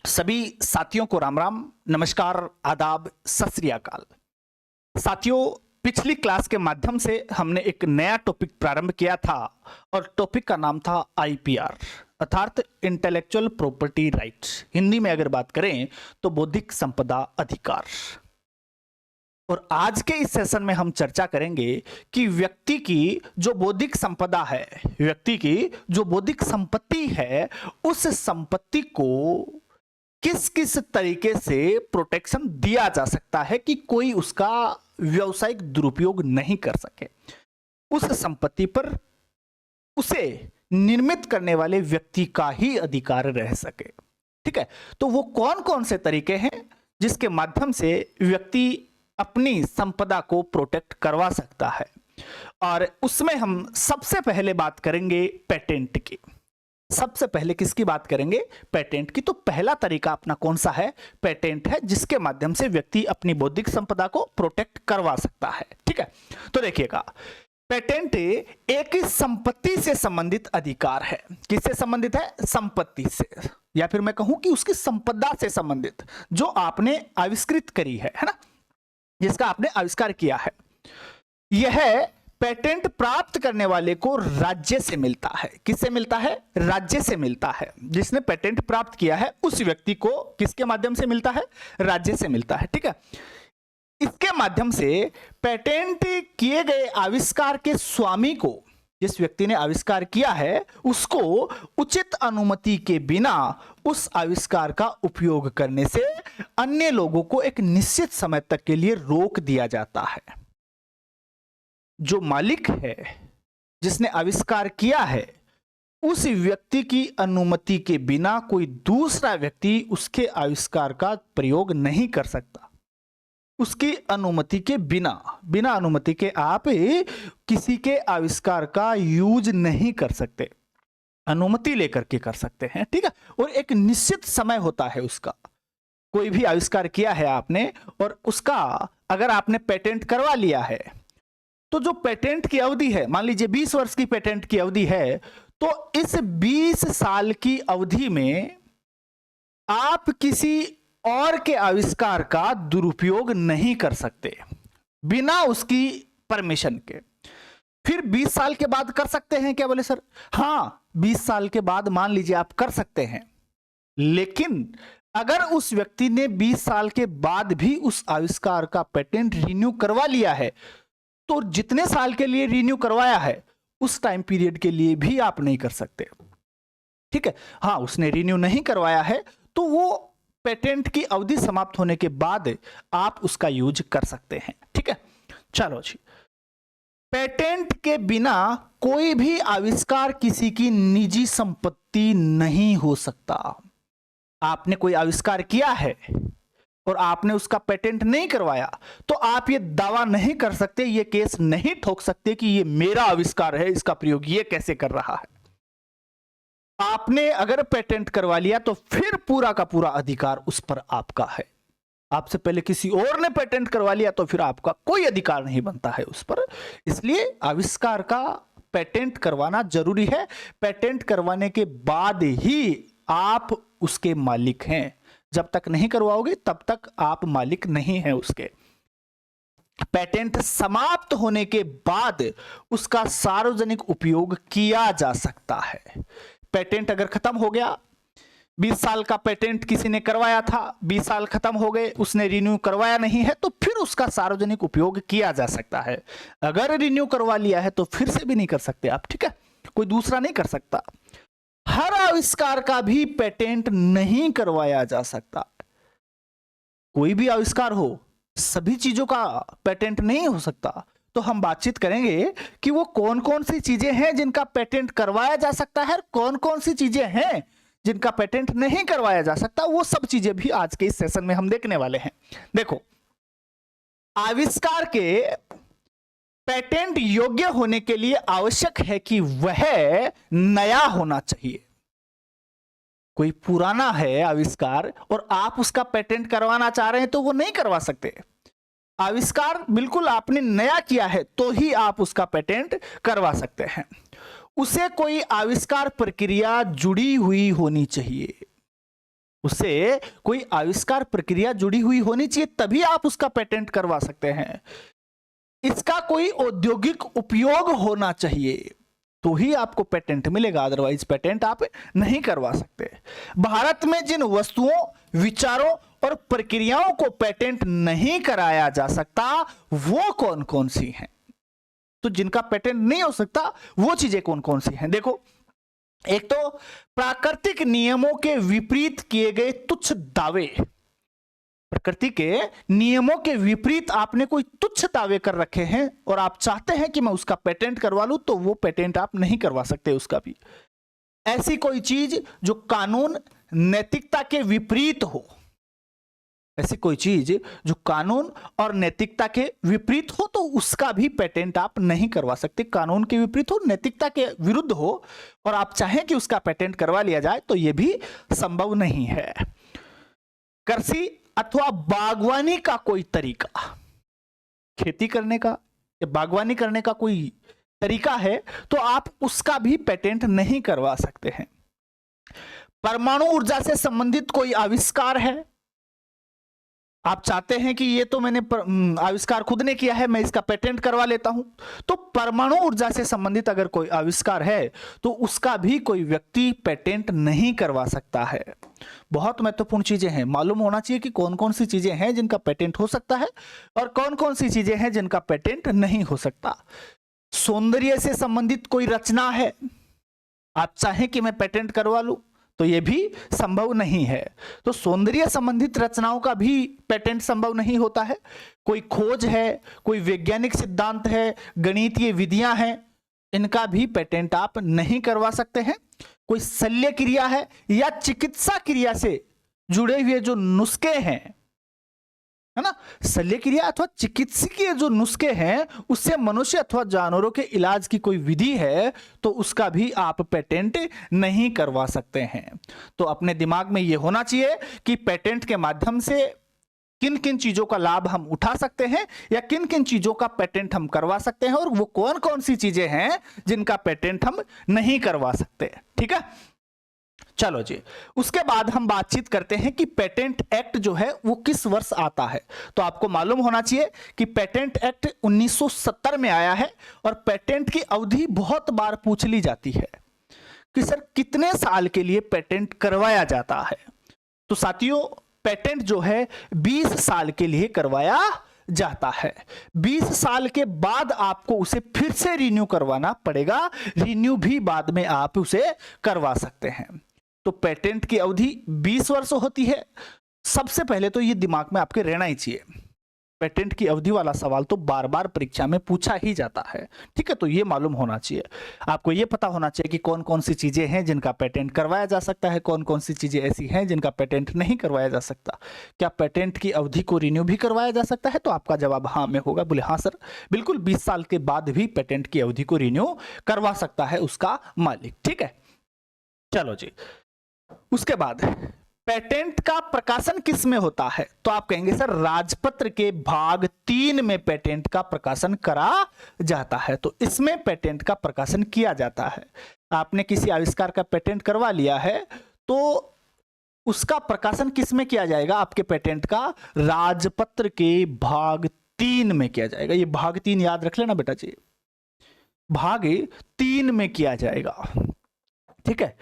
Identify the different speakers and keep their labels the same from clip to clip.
Speaker 1: सभी साथियों को राम राम, नमस्कार, आदाब, सत श्री अकाल। साथियों, पिछली क्लास के माध्यम से हमने एक नया टॉपिक प्रारंभ किया था और टॉपिक का नाम था आईपीआर अर्थात इंटेलेक्चुअल प्रॉपर्टी राइट्स। हिंदी में अगर बात करें तो बौद्धिक संपदा अधिकार। और आज के इस सेशन में हम चर्चा करेंगे कि व्यक्ति की जो बौद्धिक संपदा है, व्यक्ति की जो बौद्धिक संपत्ति है, उस संपत्ति को किस किस तरीके से प्रोटेक्शन दिया जा सकता है कि कोई उसका व्यावसायिक दुरुपयोग नहीं कर सके, उस संपत्ति पर उसे निर्मित करने वाले व्यक्ति का ही अधिकार रह सके। ठीक है, तो वो कौन कौन से तरीके हैं जिसके माध्यम से व्यक्ति अपनी संपदा को प्रोटेक्ट करवा सकता है, और उसमें हम सबसे पहले बात करेंगे पेटेंट की। सबसे पहले किसकी बात करेंगे? पेटेंट की। तो पहला तरीका अपना कौन सा है? पेटेंट है, जिसके माध्यम से व्यक्ति अपनी बौद्धिक संपदा को प्रोटेक्ट करवा सकता है। ठीक है, तो देखिएगा, पेटेंट एक संपत्ति से संबंधित अधिकार है। किससे संबंधित है? संपत्ति से, या फिर मैं कहूं कि उसकी संपदा से संबंधित, जो आपने आविष्कृत करी है ना, जिसका आपने आविष्कार किया है। यह पेटेंट प्राप्त करने वाले को राज्य से मिलता है। किससे मिलता है? राज्य से मिलता है। जिसने पेटेंट प्राप्त किया है उस व्यक्ति को किसके माध्यम से मिलता है? राज्य से मिलता है। ठीक है, इसके माध्यम से पेटेंट किए गए आविष्कार के स्वामी को, जिस व्यक्ति ने आविष्कार किया है, उसको उचित अनुमति के बिना उस आविष्कार का उपयोग करने से अन्य लोगों को एक निश्चित समय तक के लिए रोक दिया जाता है। जो मालिक है, जिसने आविष्कार किया है, उस व्यक्ति की अनुमति के बिना कोई दूसरा व्यक्ति उसके आविष्कार का प्रयोग नहीं कर सकता। उसकी अनुमति के बिना, बिना अनुमति के आप किसी के आविष्कार का यूज नहीं कर सकते, अनुमति लेकर के कर सकते हैं। ठीक है, और एक निश्चित समय होता है उसका। कोई भी आविष्कार किया है आपने और उसका अगर आपने पेटेंट करवा लिया है, तो जो पेटेंट की अवधि है, मान लीजिए 20 वर्ष की पेटेंट की अवधि है, तो इस 20 साल की अवधि में आप किसी और के आविष्कार का दुरुपयोग नहीं कर सकते बिना उसकी परमिशन के। फिर 20 साल के बाद कर सकते हैं क्या? बोले सर हाँ, 20 साल के बाद मान लीजिए आप कर सकते हैं, लेकिन अगर उस व्यक्ति ने 20 साल के बाद भी उस आविष्कार का पेटेंट रिन्यू करवा लिया है, तो जितने साल के लिए रिन्यू करवाया है उस टाइम पीरियड के लिए भी आप नहीं कर सकते। ठीक है, हाँ, उसने रिन्यू नहीं करवाया है तो वो पेटेंट की अवधि समाप्त होने के बाद आप उसका यूज कर सकते हैं। ठीक है, चलो जी। पेटेंट के बिना कोई भी आविष्कार किसी की निजी संपत्ति नहीं हो सकता। आपने कोई आविष्कार किया है और आपने उसका पेटेंट नहीं करवाया, तो आप ये दावा नहीं कर सकते, ये केस नहीं ठोक सकते कि ये मेरा आविष्कार है, इसका प्रयोग ये कैसे कर रहा है। आपने अगर पेटेंट करवा लिया तो फिर पूरा का पूरा अधिकार उस पर आपका है। आपसे पहले किसी और ने पेटेंट करवा लिया तो फिर आपका कोई अधिकार नहीं बनता है उस पर। इसलिए आविष्कार का पेटेंट करवाना जरूरी है। पेटेंट करवाने के बाद ही आप उसके मालिक हैं। जब तक नहीं करवाओगे तब तक आप मालिक नहीं हैं उसके। पेटेंट समाप्त होने के बाद उसका सार्वजनिक उपयोग किया जा सकता है। पेटेंट अगर खत्म हो गया, 20 साल का पेटेंट किसी ने करवाया था, 20 साल खत्म हो गए, उसने रिन्यू करवाया नहीं है, तो फिर उसका सार्वजनिक उपयोग किया जा सकता है। अगर रिन्यू करवा लिया है तो फिर से भी नहीं कर सकते आप। ठीक है, कोई दूसरा नहीं कर सकता। हर आविष्कार का भी पेटेंट नहीं करवाया जा सकता। कोई भी आविष्कार हो, सभी चीजों का पेटेंट नहीं हो सकता। तो हम बातचीत करेंगे कि वो कौन कौन सी चीजें हैं जिनका पेटेंट करवाया जा सकता है, कौन कौन सी चीजें हैं जिनका पेटेंट नहीं करवाया जा सकता। वो सब चीजें भी आज के इस सेशन में हम देखने वाले हैं। देखो, आविष्कार के पेटेंट योग्य होने के लिए आवश्यक है कि वह नया होना चाहिए। कोई पुराना है आविष्कार और आप उसका पेटेंट करवाना चाह रहे हैं तो वो नहीं करवा सकते। आविष्कार बिल्कुल आपने नया किया है तो ही आप उसका पेटेंट करवा सकते हैं। उसे कोई आविष्कार प्रक्रिया जुड़ी हुई होनी चाहिए। उससे कोई आविष्कार प्रक्रिया जुड़ी हुई होनी चाहिए, तभी आप उसका पेटेंट करवा सकते हैं। इसका कोई औद्योगिक उपयोग होना चाहिए तो ही आपको पेटेंट मिलेगा, अदरवाइज पेटेंट आप नहीं करवा सकते। भारत में जिन वस्तुओं, विचारों और प्रक्रियाओं को पेटेंट नहीं कराया जा सकता वो कौन कौन सी हैं? तो जिनका पेटेंट नहीं हो सकता वो चीजें कौन कौन सी हैं? देखो, एक तो प्राकृतिक नियमों के विपरीत किए गए तुच्छ दावे। प्रकृति के नियमों के विपरीत आपने कोई तुच्छ दावे कर रखे हैं और आप चाहते हैं कि मैं उसका पेटेंट करवा लूं, तो वो पेटेंट आप नहीं करवा सकते उसका भी। ऐसी कोई चीज जो कानून नैतिकता के विपरीत हो, ऐसी कोई चीज जो कानून और नैतिकता के विपरीत हो, तो उसका भी पेटेंट आप नहीं करवा सकते। कानून के विपरीत हो, नैतिकता के विरुद्ध हो और आप चाहें कि उसका पेटेंट करवा लिया जाए, तो यह भी संभव नहीं है। कृषि अथवा बागवानी का कोई तरीका, खेती करने का या बागवानी करने का कोई तरीका है, तो आप उसका भी पेटेंट नहीं करवा सकते हैं। परमाणु ऊर्जा से संबंधित कोई आविष्कार है, आप चाहते हैं कि ये तो मैंने आविष्कार खुद ने किया है, मैं इसका पेटेंट करवा लेता हूं, तो परमाणु ऊर्जा से संबंधित अगर कोई आविष्कार है तो उसका भी कोई व्यक्ति पेटेंट नहीं करवा सकता है। बहुत महत्वपूर्ण चीजें हैं, मालूम होना चाहिए कि कौन कौन सी चीजें हैं जिनका पेटेंट हो सकता है और कौन कौन सी चीजें हैं जिनका पेटेंट नहीं हो सकता। सौंदर्य से संबंधित कोई रचना है, आप चाहें कि मैं पेटेंट करवा लूं, तो यह भी संभव नहीं है। तो सौंदर्य संबंधित रचनाओं का भी पेटेंट संभव नहीं होता है। कोई खोज है, कोई वैज्ञानिक सिद्धांत है, गणितीय विधियां हैं, इनका भी पेटेंट आप नहीं करवा सकते हैं। कोई शल्य क्रिया है या चिकित्सा क्रिया से जुड़े हुए जो नुस्खे हैं, है ना, शल्य क्रिया अथवा चिकित्सकीय जो नुस्खे हैं, उससे मनुष्य अथवा जानवरों के इलाज की कोई विधि है, तो उसका भी आप पेटेंट नहीं करवा सकते हैं। तो अपने दिमाग में यह होना चाहिए कि पेटेंट के माध्यम से किन किन चीजों का लाभ हम उठा सकते हैं या किन किन चीजों का पेटेंट हम करवा सकते हैं और वो कौन कौन सी चीजें हैं जिनका पेटेंट हम नहीं करवा सकते। ठीक है, चलो जी, उसके बाद हम बातचीत करते हैं कि पेटेंट एक्ट जो है वो किस वर्ष आता है। तो आपको मालूम होना चाहिए कि पेटेंट एक्ट 1970 में आया है और पेटेंट की अवधि बहुत बार पूछ ली जाती है कि सर कितने साल के लिए पेटेंट करवाया जाता है। तो साथियों, पेटेंट जो है 20 साल के लिए करवाया जाता है। 20 साल के बाद आपको उसे फिर से रिन्यू करवाना पड़ेगा, रिन्यू भी बाद में आप उसे करवा सकते हैं। तो पेटेंट की अवधि 20 वर्ष होती है। सबसे पहले तो ये दिमाग में आपके रहना ही चाहिए, पेटेंट की अवधि वाला सवाल तो बार बार परीक्षा में पूछा ही जाता है। ठीक है, तो ये मालूम होना चाहिए, आपको ये पता होना चाहिए कि कौन कौन सी चीजें हैं जिनका पेटेंट करवाया जा सकता है, कौन कौन सी चीजें ऐसी हैं जिनका पेटेंट नहीं करवाया जा सकता। क्या पेटेंट की अवधि को रिन्यू भी करवाया जा सकता है? तो आपका जवाब हाँ में होगा। बोले हाँ सर, बिल्कुल 20 साल के बाद भी पेटेंट की अवधि को रिन्यू करवा सकता है उसका मालिक। ठीक है, चलो जी, उसके बाद पेटेंट का प्रकाशन किस में होता है? तो आप कहेंगे सर राजपत्र के भाग 3 में पेटेंट का प्रकाशन करा जाता है। तो इसमें पेटेंट का प्रकाशन किया जाता है। आपने किसी आविष्कार का पेटेंट करवा लिया है तो उसका प्रकाशन किस में किया जाएगा? आपके पेटेंट का राजपत्र के भाग 3 में किया जाएगा। ये भाग 3 याद रख लेना बेटा जी, भाग 3 में किया जाएगा। ठीक है,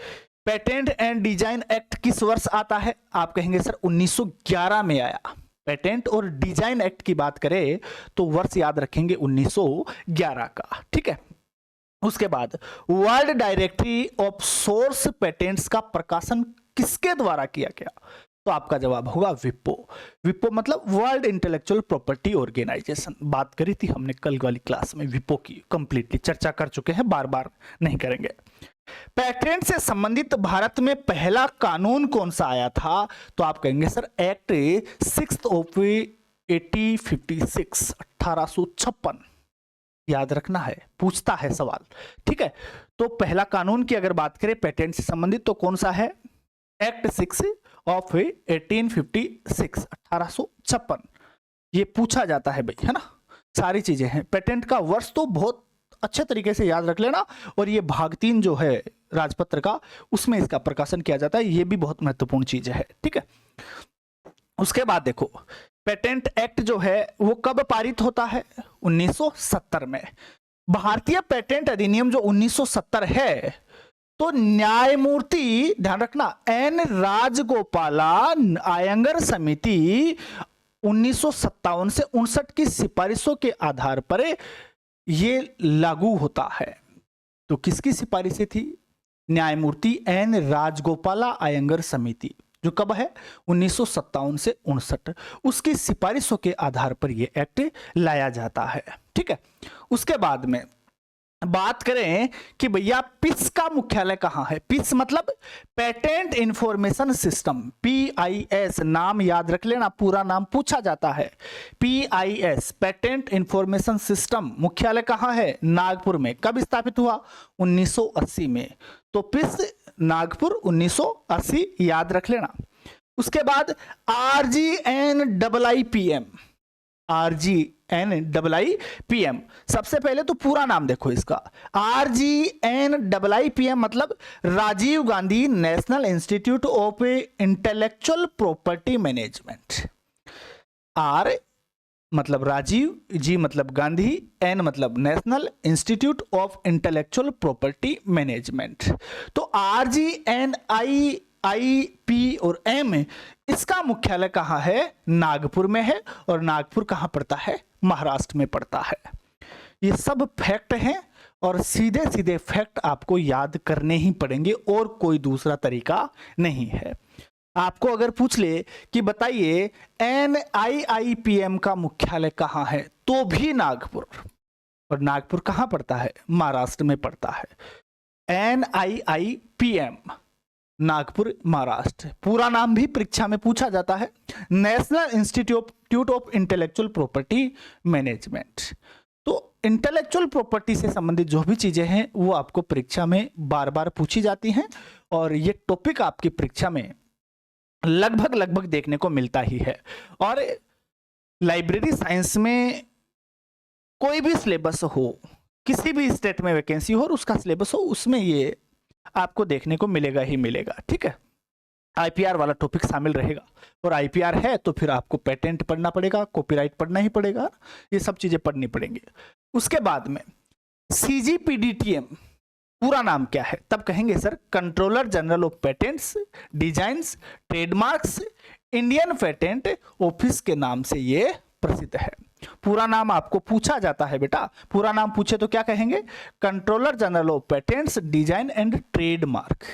Speaker 1: पेटेंट एंड डिजाइन एक्ट किस वर्ष आता है? आप कहेंगे सर 1911 में आया। पेटेंट और डिजाइन एक्ट की बात करें तो वर्ष याद रखेंगे 1911 का। ठीक है, उसके बाद world directory of source patents का प्रकाशन किसके द्वारा किया गया? तो आपका जवाब होगा विपो। विपो मतलब वर्ल्ड इंटेलेक्चुअल प्रॉपर्टी ऑर्गेनाइजेशन। बात करी थी हमने कल वाली क्लास में, विपो की कंप्लीटली चर्चा कर चुके हैं, बार बार नहीं करेंगे। पेटेंट से संबंधित भारत में पहला कानून कौन सा आया था? तो आप कहेंगे सर एक्ट 6 ऑफ 1856 1856 याद रखना है, पूछता है सवाल। ठीक है, तो पहला कानून की अगर बात करें पेटेंट से संबंधित तो कौन सा है? एक्ट 6 ऑफ 1856 1856 ये पूछा जाता है भाई, है ना। सारी चीजें हैं। पेटेंट का वर्ष तो बहुत अच्छे तरीके से याद रख लेना। और ये भाग 3 जो है राजपत्र का, उसमें इसका प्रकाशन किया जाता है, ये भी बहुत महत्वपूर्ण चीज है, ठीक है। उसके बाद देखो, पेटेंट एक्ट जो है वो कब पारित होता है? 1970 में। भारतीय पेटेंट अधिनियम जो 1970 है, तो न्यायमूर्ति, ध्यान रखना, एन राजगोपाला आयंगर समिति 1957 से 59 की सिफारिशों के आधार पर ये लागू होता है। तो किसकी सिफारिशें थी? न्यायमूर्ति एन राजगोपाला आयंगर समिति, जो कब है? 1957 से 59, उसकी सिफारिशों के आधार पर यह एक्ट लाया जाता है, ठीक है। उसके बाद में बात करें कि भैया पिस का मुख्यालय कहां है? पिस मतलब पेटेंट इंफॉर्मेशन सिस्टम, PIS, नाम याद रख लेना, पूरा नाम पूछा जाता है। PIS, पेटेंट इंफॉर्मेशन सिस्टम, मुख्यालय कहां है? नागपुर में। कब स्थापित हुआ? 1980 में। तो पिस नागपुर 1980 याद रख लेना। उसके बाद RGNIIPM, RGNIIPM, सबसे पहले तो पूरा नाम देखो इसका। RGNIIPM मतलब Rajiv Gandhi National Institute of Intellectual Property Management. R मतलब राजीव, G मतलब गांधी, N मतलब National Institute of Intellectual Property Management. तो RGNIIP और M, इसका मुख्यालय कहां है? नागपुर में है। और नागपुर कहां पड़ता है? महाराष्ट्र में पड़ता है। ये सब फैक्ट हैं और सीधे सीधे फैक्ट आपको याद करने ही पड़ेंगे, और कोई दूसरा तरीका नहीं है। आपको अगर पूछ ले कि बताइए NIIPM का मुख्यालय कहां है, तो भी नागपुर। और नागपुर कहां पड़ता है? महाराष्ट्र में पड़ता है। NIIPM, नागपुर, महाराष्ट्र। पूरा नाम भी परीक्षा में पूछा जाता है, national Institute of Intellectual Property Management. तो इंटेलेक्चुअल प्रॉपर्टी से संबंधित जो भी चीजें हैं वो आपको परीक्षा में बार बार पूछी जाती हैं, और ये टॉपिक आपकी परीक्षा में लगभग देखने को मिलता ही है। और लाइब्रेरी साइंस में कोई भी सिलेबस हो, किसी भी स्टेट में वैकेंसी हो और उसका सिलेबस हो, उसमें ये आपको देखने को मिलेगा ही मिलेगा, ठीक है। IPR वाला टॉपिक शामिल रहेगा, और IPR है तो फिर आपको पेटेंट पढ़ना पड़ेगा, कॉपीराइट पढ़ना ही पड़ेगा, ये सब चीजें पढ़नी पड़ेंगी। उसके बाद में CGPDTM, पूरा नाम क्या है? तब कहेंगे sir controller general of patents, designs, trademarks, Indian patent office के नाम से ये प्रसिद्ध है। पूरा नाम आपको पूछा जाता है बेटा, पूरा नाम पूछे तो क्या कहेंगे? Controller general of patents, design and trademark.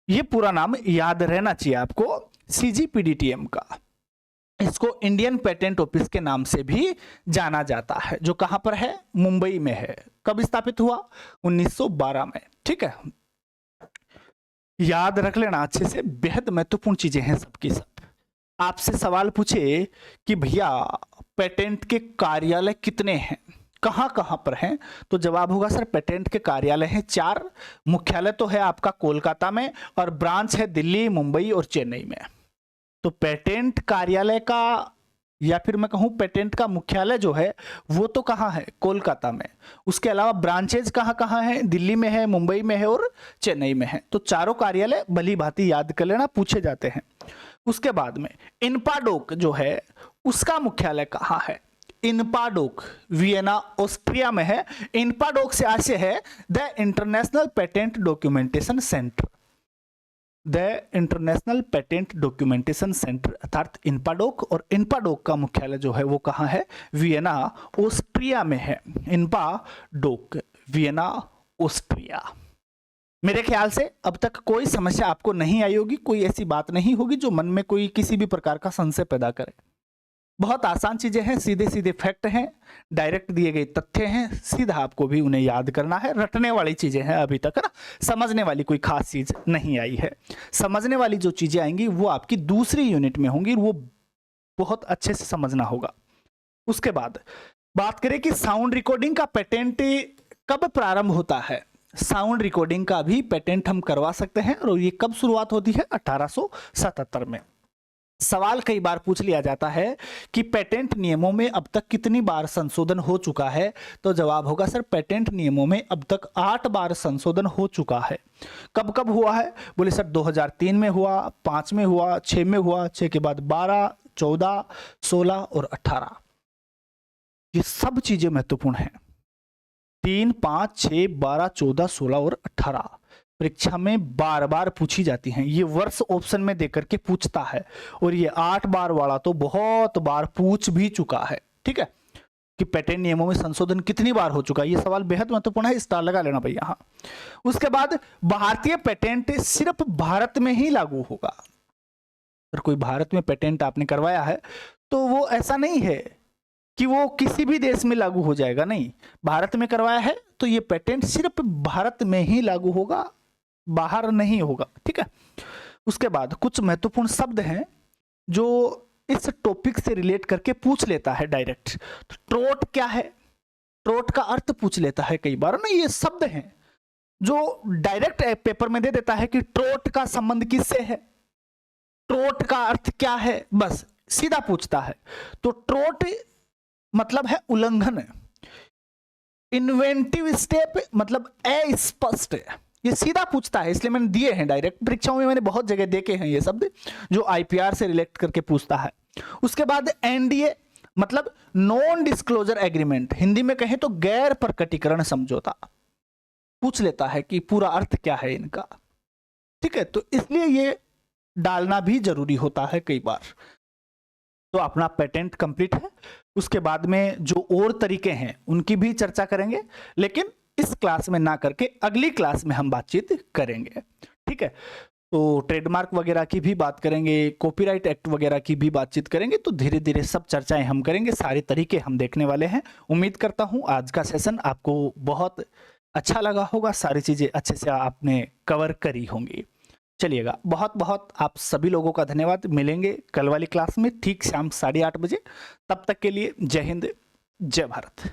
Speaker 1: ये पूरा नाम याद रहना चाहिए आपको CGPDTM का। इसको इंडियन पेटेंट ऑफिस के नाम से भी जाना जाता है, जो कहां पर है? मुंबई में है। कब स्थापित हुआ? 1912 में, ठीक है। याद रख लेना अच्छे से, बेहद महत्वपूर्ण चीजें हैं सबकी सब। आपसे सवाल पूछे कि भैया पेटेंट के कार्यालय कितने हैं, कहां कहां पर हैं, तो जवाब होगा सर पेटेंट के कार्यालय हैं 4। मुख्यालय तो है आपका कोलकाता में, और ब्रांच है दिल्ली, मुंबई और चेन्नई में। तो पेटेंट कार्यालय का, या फिर मैं कहूं पेटेंट का मुख्यालय जो है वो तो कहां है? कोलकाता में। उसके अलावा ब्रांचेज कहां कहां है? दिल्ली में है, मुंबई में है और चेन्नई में है। तो चारों कार्यालय भली भांति याद कर लेना, पूछे जाते हैं। उसके बाद में इन्पाडोक जो है उसका मुख्यालय कहां है? इन्पाडोक वियना ऑस्ट्रिया में है। इन्पाडोक से आशय है the international patent documentation centre, the international patent documentation centre अर्थात इन्पाडोक। और इन्पाडोक का मुख्यालय जो है वो कहां है? वियना ऑस्ट्रिया में है। इन्पाडोक, वियना ऑस्ट्रिया। मेरे ख्याल से अब तक कोई समस्या आपको नहीं आई होगी, कोई ऐसी बात नहीं होगी जो मन में कोई किसी भी प्रकार का संशय पैदा करे। बहुत आसान चीजें हैं, सीधे सीधे फैक्ट हैं, डायरेक्ट दिए गए तथ्य हैं, सीधा आपको भी उन्हें याद करना है। रटने वाली चीजें हैं अभी तक ना, समझने वाली कोई खास चीज नहीं आई है। समझने वाली जो चीजें आएंगी वो आपकी दूसरी यूनिट में होंगी, वो बहुत अच्छे से समझना होगा। उसके बाद बात करें कि साउंड रिकॉर्डिंग का पेटेंट कब प्रारंभ होता है। साउंड रिकॉर्डिंग का भी पेटेंट हम करवा सकते हैं, और ये कब शुरुआत होती है? 1877 में। सवाल कई बार पूछ लिया जाता है कि पेटेंट नियमों में अब तक कितनी बार संशोधन हो चुका है, तो जवाब होगा सर पेटेंट नियमों में अब तक 8 बार संशोधन हो चुका है। कब कब हुआ है? बोले सर 2003 में हुआ, 5 में हुआ, 6 में हुआ, 6 के बाद 12, 14, 16 और 18। ये सब चीजें महत्वपूर्ण हैं। 3, 5, 6, 12, 14, 16 और 18 परीक्षा में बार बार पूछी जाती हैं। ये वर्ष ऑप्शन में देकर के पूछता है, और ये 8 बार वाला तो बहुत बार पूछ भी चुका है। ठीक है, कि पेटेंट नियमों में संशोधन कितनी बार हो चुका है, ये सवाल बेहद महत्वपूर्ण है, स्टार लगा लेना भैया। हाँ, उसके बाद भारतीय पेटेंट सिर्फ भारत में ही लागू होगा। अगर कोई भारत में पेटेंट आपने करवाया है तो वो ऐसा नहीं है कि वो किसी भी देश में लागू हो जाएगा, नहीं। भारत में करवाया है तो ये पेटेंट सिर्फ भारत में ही लागू होगा, बाहर नहीं होगा। ठीक है, उसके बाद कुछ महत्वपूर्ण शब्द हैं जो इस टॉपिक से रिलेट करके पूछ लेता है डायरेक्ट। तो ट्रोट क्या है? ट्रोट का अर्थ पूछ लेता है कई बार ना। ये शब्द हैं जो डायरेक्ट पेपर में दे देता है कि ट्रोट का संबंध किससे है, ट्रोट का अर्थ क्या है, बस सीधा पूछता है। तो ट्रोट मतलब है उल्लंघन, इन्वेंटिव स्टेप मतलब अस्पष्ट, ये सीधा पूछता है, इसलिए मैंने दिए हैं डायरेक्ट। परीक्षाओं में मैंने बहुत जगह देखे हैं ये शब्द जो आईपीआर से रिलेट करके पूछता है। उसके बाद एनडीए मतलब नॉन डिस्क्लोजर एग्रीमेंट, हिंदी में कहें तो गैर प्रकटीकरण समझौता, पूछ लेता है कि पूरा अर्थ क्या है इनका। ठीक है, तो इसलिए ये डालना भी जरूरी होता है कई बार। तो अपना पेटेंट कंप्लीट है। उसके बाद में जो और तरीके हैं उनकी भी चर्चा करेंगे, लेकिन इस क्लास में ना करके अगली क्लास में हम बातचीत करेंगे। ठीक है, तो ट्रेडमार्क वगैरह की भी बात करेंगे, कॉपीराइट एक्ट वगैरह की भी बातचीत करेंगे। तो धीरे धीरे सब चर्चाएं हम करेंगे, सारे तरीके हम देखने वाले हैं। उम्मीद करता हूं आज का सेशन आपको बहुत अच्छा लगा होगा, सारी चीजें अच्छे से आपने कवर करी होंगी। चलिएगा, बहुत बहुत आप सभी लोगों का धन्यवाद। मिलेंगे कल वाली क्लास में ठीक शाम 8:30 बजे। तब तक के लिए जय हिंद, जय भारत।